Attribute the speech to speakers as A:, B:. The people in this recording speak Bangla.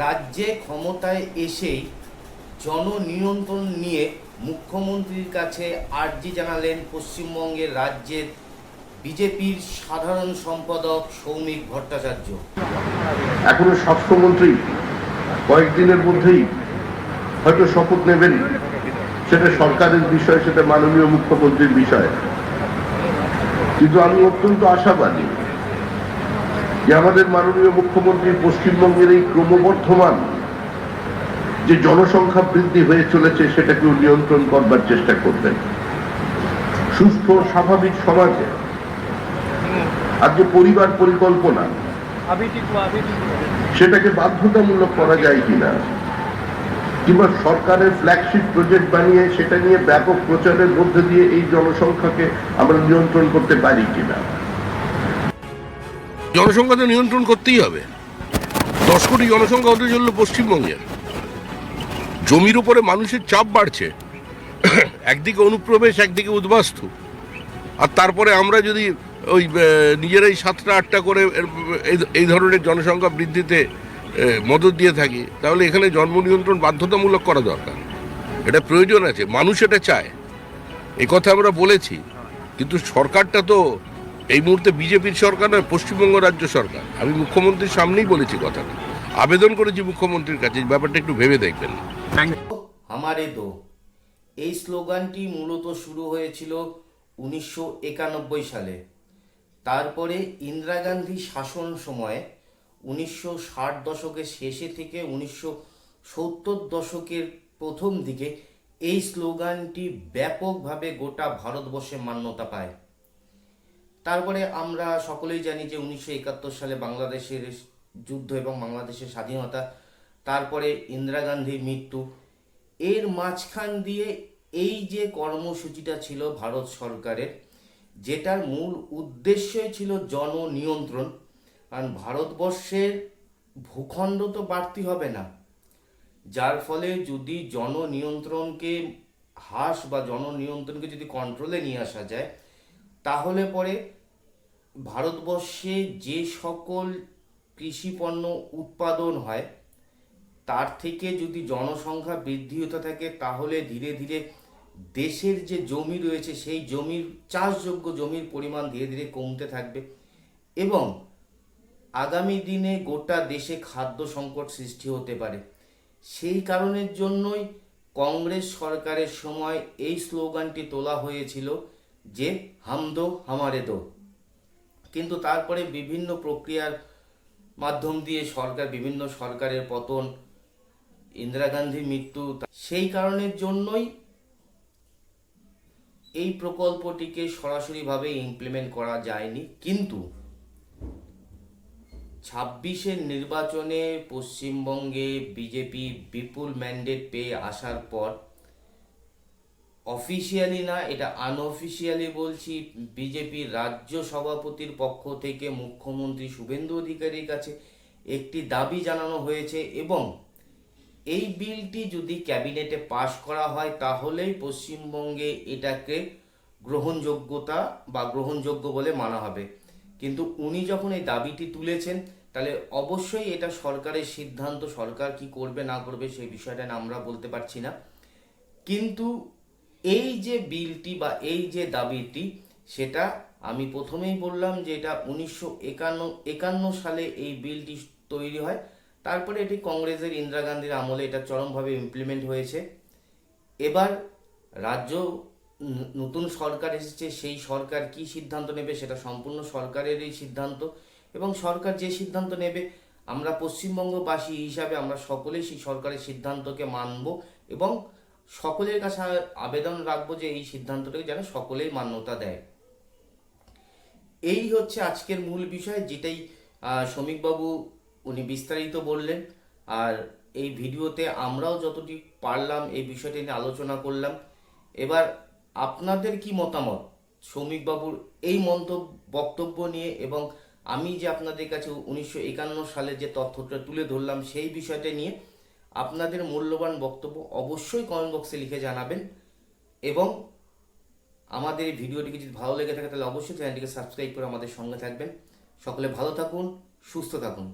A: রাজ্যে ক্ষমতায় এসেই জননিয়ন্ত্রণ নিয়ে মুখ্যমন্ত্রীর কাছে আর্জি জানালেন পশ্চিমবঙ্গের রাজ্যের বিজেপির সাধারণ সম্পাদক সৌমিক ভট্টাচার্য।
B: এখনো স্বাস্থ্যমন্ত্রী কয়েকদিনের মধ্যেই হয়তো শপথ নেবেন, সেটা সরকারের বিষয়, সেটা মাননীয় মুখ্যমন্ত্রীর বিষয়। কিন্তু আমি অত্যন্ত আশাবাদী যে আমাদের মাননীয় মুখ্যমন্ত্রী পশ্চিমবঙ্গের এই ক্রমবর্ধমান যে জনসংখ্যা বৃদ্ধি হয়ে চলেছে সেটাকেও নিয়ন্ত্রণ করবার চেষ্টা করবেন। সুস্থ স্বাভাবিক সমাজে আর যে পরিবার পরিকল্পনা সেটাকে বাধ্যতামূলক করা যায় কিনা, কিংবা সরকারের ফ্ল্যাগশিপ প্রজেক্ট বানিয়ে সেটা নিয়ে ব্যাপক প্রচারের মধ্যে দিয়ে এই জনসংখ্যাকে আমরা নিয়ন্ত্রণ করতে পারি কিনা।
C: জনসংখ্যা তো নিয়ন্ত্রণ করতেই হবে। 10 কোটি জনসংখ্যা হতে চলল পশ্চিমবঙ্গের। জমির উপরে মানুষের চাপ বাড়ছে, একদিকে অনুপ্রবেশ, একদিকে উদ্বাস্তু। আর তারপরে আমরা যদি ওই নিজেরাই 7টা 8টা করে এই ধরনের জনসংখ্যা বৃদ্ধিতে মদত দিয়ে থাকি, তাহলে এখানে জন্ম নিয়ন্ত্রণ বাধ্যতামূলক করা দরকার। এটা প্রয়োজন আছে, মানুষ এটা চায়, এই কথা আমরা বলেছি। কিন্তু সরকারটা তো এই মুহূর্তে বিজেপির সরকার নয়, পশ্চিমবঙ্গ রাজ্য সরকার। আমি মুখ্যমন্ত্রীর সামনেই বলেছি কথাটা, আবেদন করেছি মুখ্যমন্ত্রীর কাছে, ব্যাপারটা একটু ভেবে দেখবেন।
A: হামারে দো, এই স্লোগানটি মূলত শুরু হয়েছিল 1991 সালে। তারপরে ইন্দিরা গান্ধী শাসন সময়ে 1960 দশকের শেষে থেকে 1970 দশকের প্রথম দিকে এই স্লোগানটি ব্যাপকভাবে গোটা ভারতবর্ষে মান্যতা পায়। তারপরে আমরা সকলেই জানি যে 1971 সালে বাংলাদেশের যুদ্ধ এবং বাংলাদেশের স্বাধীনতা, তারপরে ইন্দিরা গান্ধীর মৃত্যু। এর মাঝখান দিয়ে এই যে কর্মসূচিটা ছিল ভারত সরকারের, যেটার মূল উদ্দেশ্যই ছিল জননিয়ন্ত্রণ। কারণ ভারতবর্ষের ভূখণ্ড তো বাড়তি হবে না, যার ফলে যদি জননিয়ন্ত্রণকে হ্রাস বা জননিয়ন্ত্রণকে যদি কন্ট্রোলে নিয়ে আসা যায়, তাহলে পরে ভারতবর্ষে যে সকল কৃষিপণ্য উৎপাদন হয় তার থেকে যদি জনসংখ্যা বৃদ্ধি হতে থাকে, তাহলে ধীরে ধীরে দেশের যে জমি রয়েছে সেই জমির চাষযোগ্য জমির পরিমাণ ধীরে ধীরে কমতে থাকবে এবং আগামী দিনে গোটা দেশে খাদ্য সংকট সৃষ্টি হতে পারে। সেই কারণের জন্যই কংগ্রেস সরকারের সময় এই স্লোগানটি তোলা হয়েছিল যে হাম দো হামারে দো। কিন্তু তারপরে বিভিন্ন প্রক্রিয়ার মাধ্যম দিয়ে বিভিন্ন সরকারের পতন, ইন্দিরা গান্ধীর মৃত্যু, সেই কারণের জন্যই এই প্রকল্পটিকে সরাসরিভাবে ইমপ্লিমেন্ট করা যায়নি। কিন্তু 26-এর নির্বাচনে পশ্চিমবঙ্গে বিজেপি বিপুল ম্যান্ডেট পেয়ে আসার পর, অফিসিয়ালি না, এটা আনঅফিসিয়ালি বলছি, বিজেপির রাজ্য সভাপতির পক্ষ থেকে মুখ্যমন্ত্রী শুভেন্দু অধিকারীর কাছে একটি দাবি জানানো হয়েছে এবং এই বিলটি যদি ক্যাবিনেটে পাশ করা হয় তাহলেই পশ্চিমবঙ্গে এটাকে গ্রহণযোগ্য বলে মানা হবে। কিন্তু উনি যখন এই দাবিটি তুলেছেন, তাহলে অবশ্যই এটা সরকারের সিদ্ধান্ত, সরকার কি করবে না করবে সেই বিষয়টা আমরা বলতে পারছি না। কিন্তু এই যে বিলটি বা এই যে দাবিটি, সেটা আমি প্রথমেই বললাম যে এটা 1951 সালে এই বিলটি তৈরি হয়। তারপরে এটি কংগ্রেসের ইন্দিরা গান্ধীর আমলে এটা চরমভাবে ইমপ্লিমেন্ট হয়েছে। এবার রাজ্য নতুন সরকার এসেছে, সেই সরকার কি সিদ্ধান্ত নেবে সেটা সম্পূর্ণ সরকারেরই সিদ্ধান্ত এবং সরকার যে সিদ্ধান্ত নেবে আমরা পশ্চিমবঙ্গবাসী হিসাবে আমরা সকলেই সেই সরকারের সিদ্ধান্তকে মানব এবং সকলের কাছে আবেদন রাখবো যে এই সিদ্ধান্তটাকে যেন সকলেই মান্যতা দেয়। এই হচ্ছে আজকের মূল বিষয়, যেটাই শ্রমিকবাবু উনি বিস্তারিত বললেন। আর এই ভিডিওতে আমরাও যতটি পারলাম এই বিষয়টি নিয়ে আলোচনা করলাম। এবার আপনাদের কি মতামত শ্রমিকবাবুর এই বক্তব্য নিয়ে, এবং আমি যে আপনাদের কাছে 1951 সালে যে তথ্যটা তুলে ধরলাম সেই বিষয়টা নিয়ে আপনাদের মূল্যবান বক্তব্য অবশ্যই কমেন্ট বক্সে লিখে জানাবেন। এবং আমাদের এই ভিডিওটিকে যদি ভালো লেগে থাকে তাহলে অবশ্যই চ্যানেলটিকে সাবস্ক্রাইব করে আমাদের সঙ্গে থাকবেন। সকলে ভালো থাকুন, সুস্থ থাকুন।